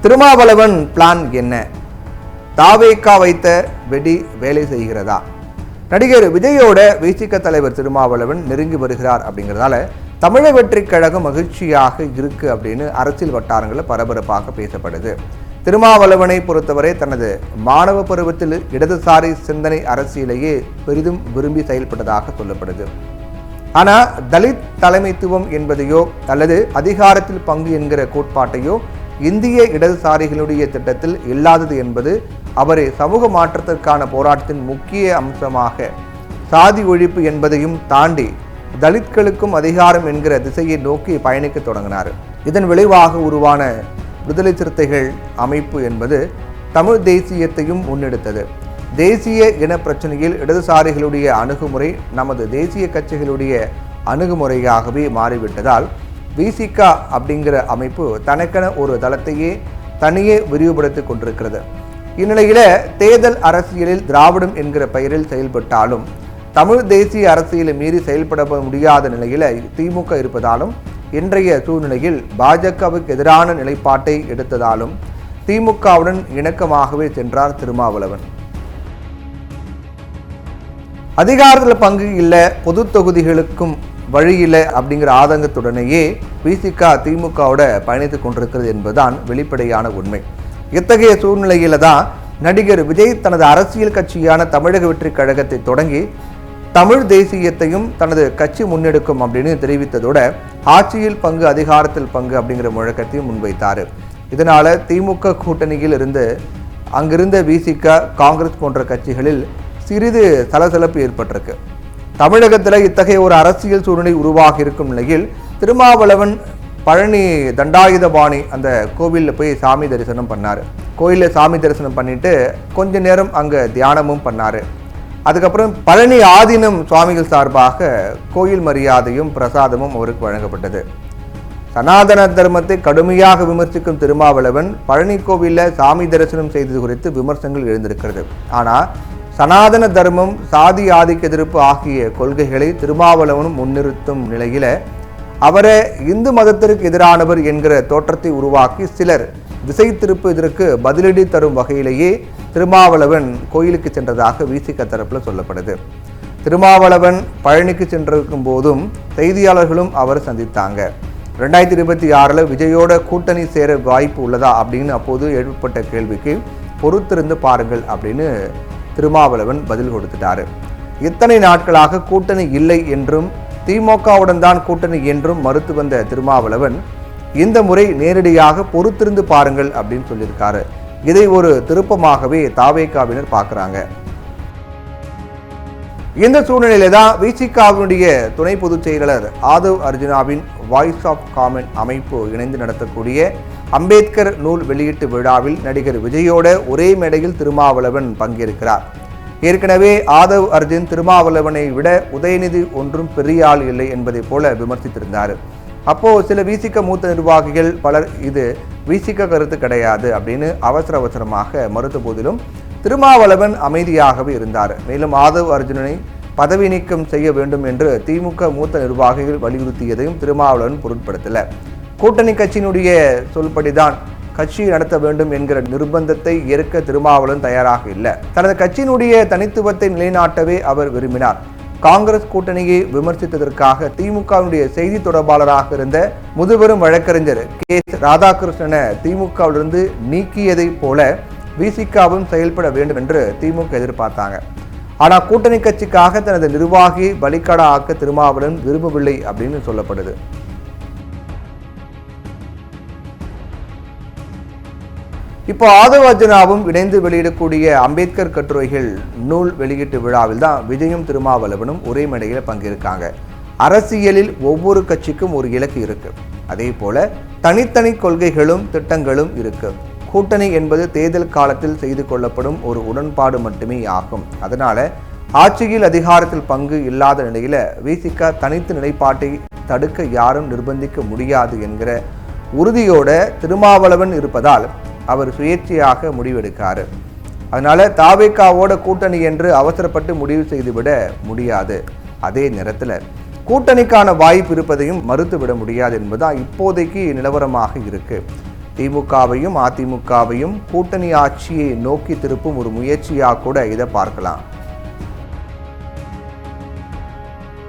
Thirumavalavan plan என்ன? தாவேகா வைத்த வெடி வேலை செய்கிறதா? நடிகர் விஜயோட விசிக தலைவர் திருமாவளவன் நெருங்கி வருகிறார் அப்படிங்கிறதால தமிழக வெற்றி கழகம் மகிழ்ச்சியாக இருக்கு அப்படின்னு அரசியல் வட்டாரங்களில் பரபரப்பாக பேசப்படுது. திருமாவளவனை பொறுத்தவரை தனது மாணவ பருவத்தில் இடதுசாரி சிந்தனை அரசியலையே பெரிதும் விரும்பி செயல்பட்டதாக சொல்லப்படுது. ஆனால் தலித் தலைமைத்துவம் என்பதையோ அல்லது அதிகாரத்தில் பங்கு என்கிற கோட்பாட்டையோ இந்திய இடதுசாரிகளுடைய திட்டத்தில் இல்லாதது என்பது அவரை சமூக மாற்றத்திற்கான போராட்டத்தின் முக்கிய அம்சமாக சாதி ஒழிப்பு என்பதையும் தாண்டி தலித்களுக்கும் அதிகாரம் என்கிற திசையை நோக்கி பயணிக்க தொடங்கினார். இதன் விளைவாக உருவான விடுதலை சிறுத்தைகள் அமைப்பு என்பது தமிழ் தேசியத்தையும் முன்னெடுத்தது. தேசிய இன பிரச்சனையில் இடதுசாரிகளுடைய அணுகுமுறை நமது தேசிய கட்சிகளுடைய அணுகுமுறையாகவே மாறிவிட்டதால் விசிக அப்படிங்கிற அமைப்பு தனக்கென ஒரு தளத்தையே தனியே விரிவுபடுத்திக் கொண்டிருக்கிறது. இந்நிலையில தேர்தல் அரசியலில் திராவிடம் என்கிற பெயரில் செயல்பட்டாலும் தமிழ் தேசிய அரசியலை மீறி செயல்பட முடியாத நிலையில திமுக இருப்பதாலும் இன்றைய சூழ்நிலையில் பாஜகவுக்கு எதிரான நிலைப்பாட்டை எடுத்ததாலும் திமுகவுடன் இணக்கமாகவே சென்றார் திருமாவளவன். அதிகாரத்தில் பங்கு இல்லை, பொது தொகுதிகளுக்கும் வழி இல்லை அப்படிங்கிற ஆதங்கத்துடனேயே விசிக திமுகவோட பயணித்துக் கொண்டிருக்கிறது என்பதுதான் வெளிப்படையான உண்மை. இத்தகைய சூழ்நிலையில தான் நடிகர் விஜய் தனது அரசியல் கட்சியான தமிழக வெற்றி கழகத்தை தொடங்கி தமிழ் தேசியத்தையும் தனது கட்சி முன்னெடுக்கும் அப்படின்னு தெரிவித்ததோட ஆட்சியில் பங்கு அதிகாரத்தில் பங்கு அப்படிங்கிற முழக்கத்தையும் முன்வைத்தார். இதனால திமுக கூட்டணியில் இருந்து அங்கிருந்த விசிக, காங்கிரஸ் போன்ற கட்சிகளில் சிறிது சலசலப்பு ஏற்பட்டிருக்கு. தமிழகத்தில் இத்தகைய ஒரு அரசியல் சூழ்நிலை உருவாகி இருக்கும் நிலையில் திருமாவளவன் பழனி தண்டாயுதபாணி அந்த கோவிலில் போய் சாமி தரிசனம் பண்ணார். கோயிலில் சாமி தரிசனம் பண்ணிட்டு கொஞ்ச நேரம் அங்கே தியானமும் பண்ணார். அதுக்கப்புறம் பழனி ஆதீனம் சுவாமிகள் சார்பாக கோயில் மரியாதையும் பிரசாதமும் அவருக்கு வழங்கப்பட்டது. சனாதன தர்மத்தை கடுமையாக விமர்சிக்கும் திருமாவளவன் பழனி கோவிலில் சாமி தரிசனம் செய்தது குறித்து விமர்சனங்கள் எழுந்திருக்கிறது. ஆனால் சனாதன தர்மம், சாதி ஆதிக்க எதிர்ப்பு ஆகிய கொள்கைகளை திருமாவளவனும் முன்னிறுத்தும் நிலையில அவரை இந்து மதத்திற்கு எதிரானவர் என்கிற தோற்றத்தை உருவாக்கி சிலர் திசை திருப்பதற்கு பதிலடி தரும் வகையிலேயே திருமாவளவன் கோயிலுக்கு சென்றதாக விசிக தரப்பில் சொல்லப்படுது. திருமாவளவன் பழனிக்கு சென்றிருக்கும் போதும் செய்தியாளர்களும் அவர் சந்தித்தாங்க. 2026 விஜயோட கூட்டணி சேர வாய்ப்பு உள்ளதா அப்படின்னு அப்போது எழுப்பப்பட்ட கேள்விக்கு பொறுத்திருந்து பாருங்கள் அப்படின்னு திருமாவளவன் பதில் கொடுத்துட்டாரு. இத்தனை நாட்களாக கூட்டணி இல்லை என்றும் திமுகவுடன் தான் கூட்டணி என்றும் மறுத்து வந்த திருமாவளவன் இந்த முறை நேரடியாக பொறுத்திருந்து பாருங்கள் அப்படின்னு சொல்லியிருக்காரு. இதை ஒரு திருப்பமாகவே தாவேகாவினர் பார்க்குறாங்க. இந்த சூழ்நிலையில தான் விசிகாவினுடைய துணை பொதுச் செயலாளர் ஆதவ் அர்ஜுனாவின் வாய்ஸ் ஆஃப் காமன் அமைப்பு இணைந்து நடத்தக்கூடிய அம்பேத்கர் நூல் வெளியீட்டு விழாவில் நடிகர் விஜயோட ஒரே மேடையில் திருமாவளவன் பங்கேற்கிறார். ஏற்கனவே ஆதவ் அர்ஜுன் திருமாவளவனை விட உதயநிதி ஒன்றும் பெரிய ஆள் இல்லை என்பதை போல விமர்சித்திருந்தார். அப்போ சில விசிக மூத்த நிர்வாகிகள் பலர் இது விசிக கருத்து கிடையாது அப்படின்னு அவசரமாக மறுத்த போதிலும் திருமாவளவன் அமைதியாகவே இருந்தார். மேலும் ஆதவ் அர்ஜுனனை பதவி நீக்கம் செய்ய வேண்டும் என்று திமுக மூத்த நிர்வாகிகள் வலியுறுத்தியதையும் திருமாவளவன் பொருட்படுத்தல. கூட்டணி கட்சியினுடைய சொல்படிதான் கட்சி நடத்த வேண்டும் என்கிற நிர்பந்தத்தை ஏற்க திருமாவளவன் தயாராக இல்லை. தனது கட்சியினுடைய தனித்துவத்தை நிலைநாட்டவே அவர் விரும்பினார். காங்கிரஸ் கூட்டணியை விமர்சித்ததற்காக திமுகவினுடைய செய்தி தொடர்பாளராக இருந்த முதுபெரும் வழக்கறிஞர் கே ராதாகிருஷ்ணனை திமுகவிலிருந்து நீக்கியதை போல விசிகாவும் செயல்பட வேண்டும் என்று திமுக எதிர்பார்த்தாங்க. ஆனால் கூட்டணி கட்சிக்காக தனது நிர்வாகி பலிக்கடா ஆக்க திருமாவளவன் விரும்பவில்லை அப்படின்னு சொல்லப்படுது. இப்போ ஆதவ் அர்ஜுனாவும் இணைந்து வெளியிடக்கூடிய அம்பேத்கர் கட்டுரைகள் நூல் வெளியீட்டு விழாவில் தான் விஜயும் திருமாவளவனும் ஒரே மேடையில் பங்கேற்காங்க. அரசியலில் ஒவ்வொரு கட்சிக்கும் ஒரு இலக்கு இருக்கு. அதே போல தனித்தனி கொள்கைகளும் திட்டங்களும் இருக்கு. கூட்டணி என்பது தேர்தல் காலத்தில் செய்து கொள்ளப்படும் ஒரு உடன்பாடு மட்டுமே ஆகும். அதனால ஆட்சியில் அதிகாரத்தில் பங்கு இல்லாத நிலையில விசிக தனித்து நிலைப்பாட்டை தடுக்க யாரும் நிர்பந்திக்க முடியாது என்கிற உறுதியோட திருமாவளவன் இருப்பதால் அவர் சுயேட்சையாக முடிவெடுக்காரு. அதனால தாவேகாவோட கூட்டணி என்று அவசரப்பட்டு முடிவு செய்துவிட முடியாது. அதே நேரத்தில் கூட்டணிக்கான வாய்ப்பு இருப்பதையும் மறுத்துவிட முடியாது என்பதுதான் இப்போதைக்கு நிலவரமாக இருக்கு. திமுகவையும் அதிமுகவையும் கூட்டணி ஆட்சியை நோக்கி திருப்பும் ஒரு முயற்சியாக கூட இதை பார்க்கலாம்.